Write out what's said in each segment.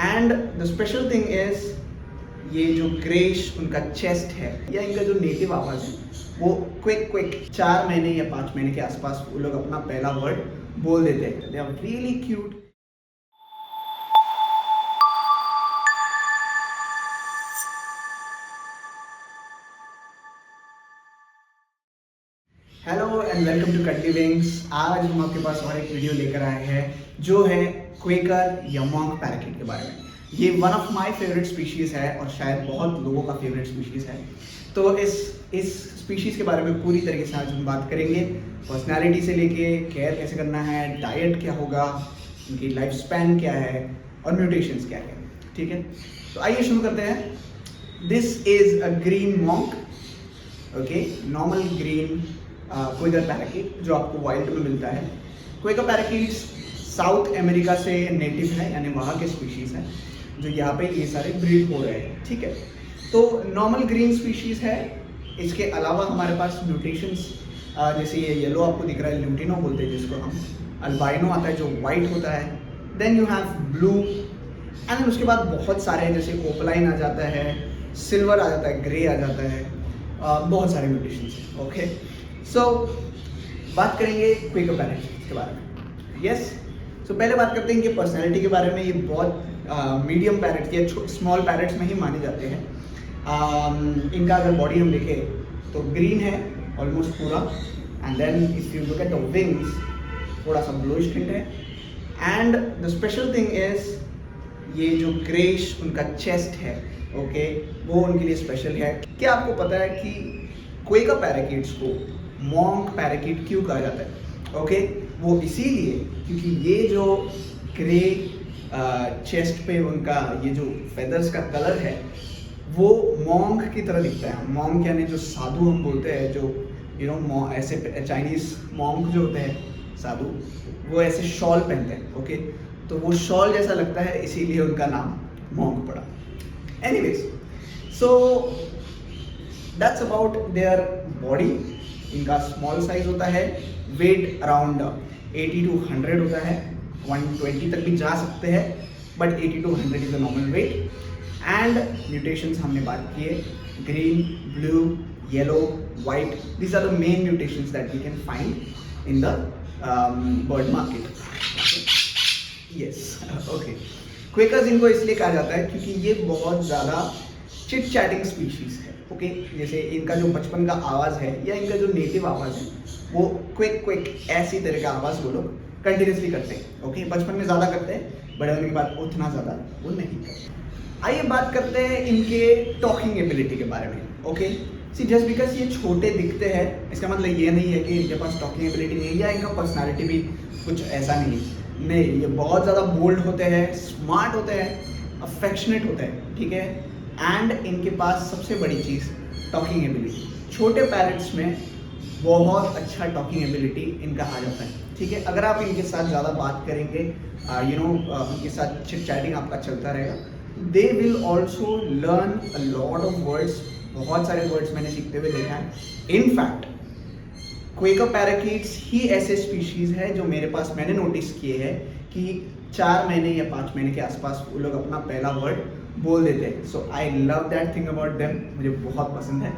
And the special thing is ये जो greyish उनका चेस्ट है या इनका जो नेटिव आवाज़ है वो क्विक 4 महीने या 5 महीने के आसपास वो लोग अपना पहला वर्ड बोल देते हैं. They are really cute. Hello and welcome to cutely wings. आज हम आपके पास और एक वीडियो लेकर आए हैं जो है क्वेकर या मॉन्क पैराकीट के बारे में. ये one of my favourite species है और शायद बहुत लोगों का फेवरेट स्पीशीज़ है. तो इस स्पीशीज़ के बारे में पूरी तरीके से आज हम बात करेंगे. पर्सनालिटी से लेके केयर कैसे करना है, डाइट क्या होगा, इनकी लाइफ स्पैन क्या है और म्यूटेशंस क्या है. ठीक है, तो आइए शुरू करते हैं. This is a green monk. Okay, normal green Quaker parakeet जो आपको वाइल्ड में मिलता है. क्वेकर पैराकीट्स साउथ अमेरिका से नेटिव है, यानी वहाँ के स्पीशीज़ हैं जो यहाँ पे ये सारे ब्रीड हो रहे हैं. ठीक है, तो नॉर्मल ग्रीन स्पीशीज़ है. इसके अलावा हमारे पास म्यूटेशंस जैसे ये येलो आपको दिख रहा है, ल्यूटिनो बोलते हैं जिसको हम. अल्बाइनो आता है जो वाइट होता है. Then you have blue and उसके बाद बहुत सारे हैं जैसे ओपलाइन आ जाता है, सिल्वर आ जाता है, ग्रे आ जाता है. बहुत सारे म्यूटेशंस हैं. ओके, सो बात करेंगे क्वेकर पैराकीट के बारे में. यस, सो पहले बात करते हैं इनकी पर्सनैलिटी के बारे में. ये बहुत मीडियम पैरेट्स या स्मॉल पैरेट्स में ही माने जाते हैं. इनका अगर बॉडी हम देखें तो ग्रीन है ऑलमोस्ट पूरा. And then if you look at the wings थोड़ा सा ब्लूइश टिंट है. And the special thing is ये जो ग्रेश उनका चेस्ट है, ओके, वो उनके लिए स्पेशल है. क्या आपको पता है कि क्वेकर पैराकीट्स को मॉन्क पैराकीट क्यों कहा जाता है? ओके, वो इसीलिए क्योंकि ये जो ग्रे चेस्ट पे उनका ये जो फेदर्स का कलर है वो मॉन्क की तरह दिखता है. मॉन्क यानी जो साधु हम बोलते हैं, जो ऐसे चाइनीज मॉन्क जो होते हैं साधु, वो ऐसे शॉल पहनते हैं. ओके, तो वो शॉल जैसा लगता है, इसीलिए उनका नाम मॉन्क पड़ा. Anyways, so that's about their body. इनका स्मॉल साइज होता है. वेट अराउंड 80 to 100 होता है. 120 तक भी जा सकते हैं, but 80 to 100 is the normal weight. And mutations हमने बात की है. Green, blue, yellow, white, these are the main mutations that we can find in the bird market. Yes, okay. Quakers इनको इसलिए कहा जाता है क्योंकि ये बहुत ज़्यादा चिट चैटिंग स्पीशीज़ है. ओके, जैसे इनका जो बचपन का आवाज़ है या इनका जो नेटिव आवाज़ है वो क्विक ऐसी तरह का आवाज़ वो लोग कंटिन्यूसली करते हैं. ओके, बचपन में ज़्यादा करते हैं, बड़े होने के बाद उतना ज़्यादा वो नहीं करते. आइए बात करते हैं इनके टॉकिंग एबिलिटी के बारे में. ओके, सी जस्ट बिकॉज ये छोटे दिखते हैं इसका मतलब ये नहीं है कि इनके पास टॉकिंग एबिलिटी नहीं है या इनका पर्सनालिटी भी कुछ ऐसा नहीं है. नहीं, ये बहुत ज़्यादा बोल्ड होते हैं, स्मार्ट होते हैं, अफेक्शनेट होते हैं. ठीक है, एंड इनके पास सबसे बड़ी चीज़ टॉकिंग एबिलिटी. छोटे पैरेट्स में बहुत अच्छा टॉकिंग एबिलिटी इनका आ जाता है. ठीक है, अगर आप इनके साथ ज़्यादा बात करेंगे, उनके साथ चिट चैटिंग आपका चलता रहेगा, they will also learn a lot of words. बहुत सारे वर्ड्स मैंने सीखते हुए देखा है. इनफैक्ट क्वेकर पैराकीट्स ही ऐसे स्पीशीज़ है जो मेरे पास मैंने नोटिस किए हैं कि 4 महीने या 5 महीने के आसपास वो लोग अपना पहला वर्ड बोल देते हैं. So I love that thing about them. मुझे बहुत पसंद है.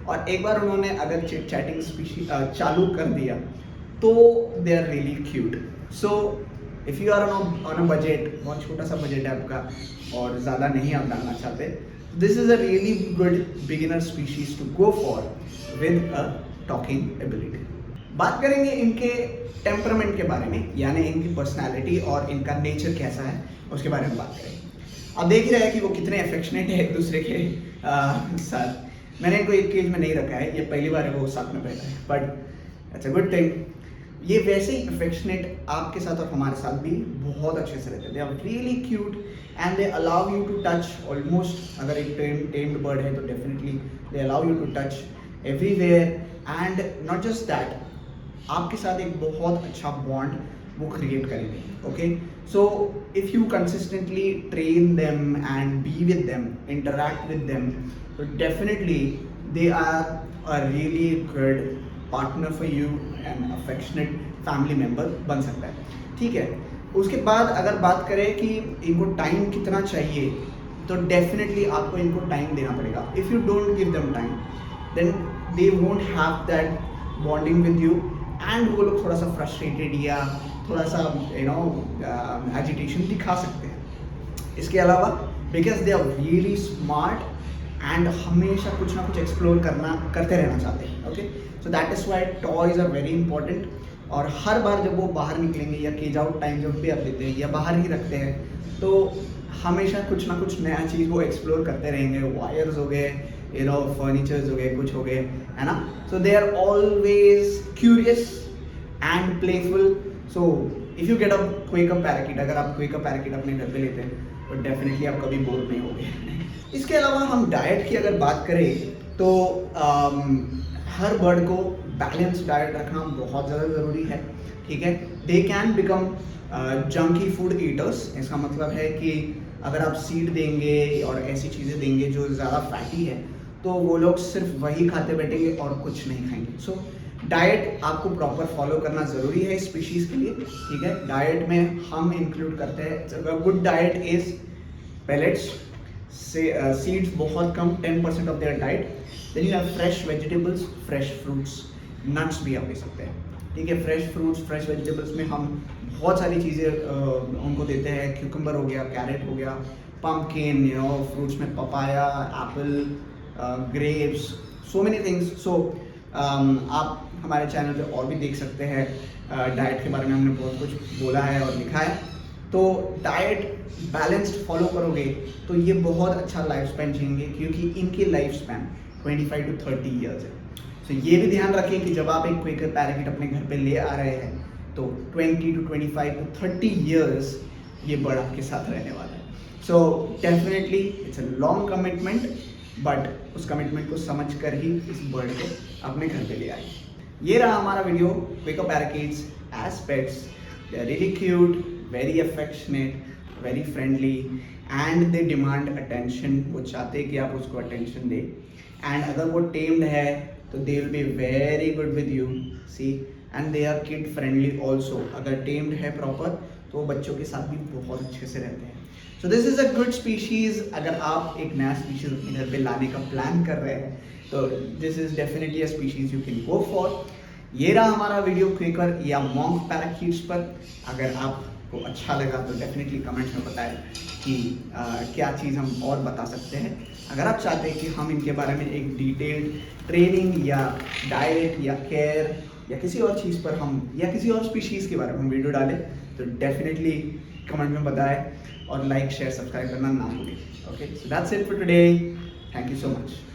और एक बार उन्होंने अगर चिट चैटिंग स्पीशी चालू कर दिया तो they are really cute. So if you are on a budget, बहुत छोटा सा बजट है आपका और ज़्यादा नहीं आप डालना चाहते, this is a really good beginner species to go for with a talking ability. बात करेंगे इनके टेम्परामेंट के बारे में, यानी इनकी पर्सनैलिटी और इनका नेचर कैसा है उसके बारे में बात करेंगे. आप देख ही रहे हैं कि वो कितने अफेक्शनेट है एक दूसरे के साथ. मैंने इनको एक केज में नहीं रखा है, ये पहली बार है वो साथ में बैठा है, but it's a good thing. ये वैसे ही अफेक्शनेट आपके साथ और हमारे साथ भी बहुत अच्छे से रहते हैं. They are really cute and they allow you to touch almost. अगर एक टेम्ड बर्ड है तो definitely they allow you to touch everywhere. And not just that, आपके साथ एक बहुत अच्छा बॉन्ड वो क्रिएट करेंगे. Okay, so if you consistently train them and be with them, interact with them, तो definitely they are a really good partner for you and affectionate family member बन सकता है. ठीक है, उसके बाद अगर बात करें कि इनको टाइम कितना चाहिए, तो डेफिनेटली आपको इनको टाइम देना पड़ेगा. If you don't give them time then they won't have that bonding with you, and वो लोग थोड़ा सा फ्रस्ट्रेटेड या थोड़ा सा एजिटेशन दिखा सकते हैं. इसके अलावा because they are really smart and हमेशा कुछ ना कुछ एक्सप्लोर करते रहना चाहते हैं. Okay, so that is why toys are very important. और हर बार जब वो बाहर निकलेंगे या केज आउट टाइम जब भी आप देते हैं या बाहर ही रखते हैं, तो हमेशा कुछ ना कुछ नया चीज़ वो एक्सप्लोर करते रहेंगे. वायर्स हो गए, फर्नीचर्स हो गए, कुछ हो गए, है ना. So they are always curious and playful. So if you get a quaker parakeet, अगर आप क्वेकर पैराकिट अपने घर पे लेते हैं तो डेफिनेटली आप कभी बोर नहीं होंगे. इसके अलावा हम डाइट की अगर बात करें तो हर बर्ड को बैलेंस डाइट रखना बहुत ज़्यादा ज़रूरी है. ठीक है, they can become junky food eaters. इसका मतलब है कि अगर आप सीड देंगे और ऐसी चीज़ें देंगे जो ज़्यादा फैटी है, तो वो लोग सिर्फ वही खाते बैठेंगे और कुछ नहीं खाएंगे. सो डाइट आपको प्रॉपर फॉलो करना ज़रूरी है स्पीशीज़ के लिए. ठीक है, डाइट में हम इंक्लूड करते हैं good diet is pellets, seeds बहुत कम, 10% of their diet. Then you have fresh vegetables, fresh fruits, nuts भी आप ले सकते हैं. ठीक है, फ्रेश फ्रूट्स, फ्रेश वेजिटेबल्स में हम बहुत सारी चीज़ें उनको देते हैं. क्यूकम्बर हो गया, कैरेट हो गया, पम्पकिन, फ्रूट्स में papaya, apple, grapes, so many things. सो आप हमारे चैनल पे और भी देख सकते हैं. डाइट के बारे में हमने बहुत कुछ बोला है और लिखा है. तो डाइट बैलेंस्ड फॉलो करोगे तो ये बहुत अच्छा लाइफ स्पैन जिएंगे, क्योंकि इनकी लाइफ स्पैन 25 to 30 ईयर्स है. तो ये भी ध्यान रखें कि जब आप एक क्वेकर पैराकिट अपने घर पे ले आ रहे हैं तो 20 to 25 to 30 ईयर्स ये बर्ड आपके साथ रहने वाला है. So definitely it's a long commitment, but उस कमिटमेंट को समझ कर ही इस बर्ड को अपने घर पे ले आए. ये रहा हमारा video, quaker parakeets as pets. They are really cute, very affectionate, very friendly, and they demand attention. वो चाहते हैं कि आप उसको अटेंशन दें. एंड अगर वो टेम्ड है तो they will be very good with you. See, and they are kid friendly also. अगर टेम्ड है प्रॉपर तो वो बच्चों के साथ भी बहुत अच्छे से रहते हैं. So this is a good species. अगर आप एक नया स्पीशीज़ अपने घर पे लाने का प्लान कर रहे हैं तो this is definitely a species you can go for. ये रहा हमारा वीडियो क्वेकर या मॉन्क पैराकिट्स पर. अगर आपको अच्छा लगा तो डेफिनेटली कमेंट्स में बताएं कि क्या चीज़ हम और बता सकते हैं. अगर आप चाहते हैं कि हम इनके बारे में एक डिटेल्ड ट्रेनिंग या डाइट या केयर या किसी और चीज़ पर हम या किसी और स्पीशीज़ के बारे में हम वीडियो डालें, तो डेफिनेटली कमेंट में बताएं और लाइक शेयर सब्सक्राइब करना ना भूलें. Okay, so that's it for today. Thank you so much.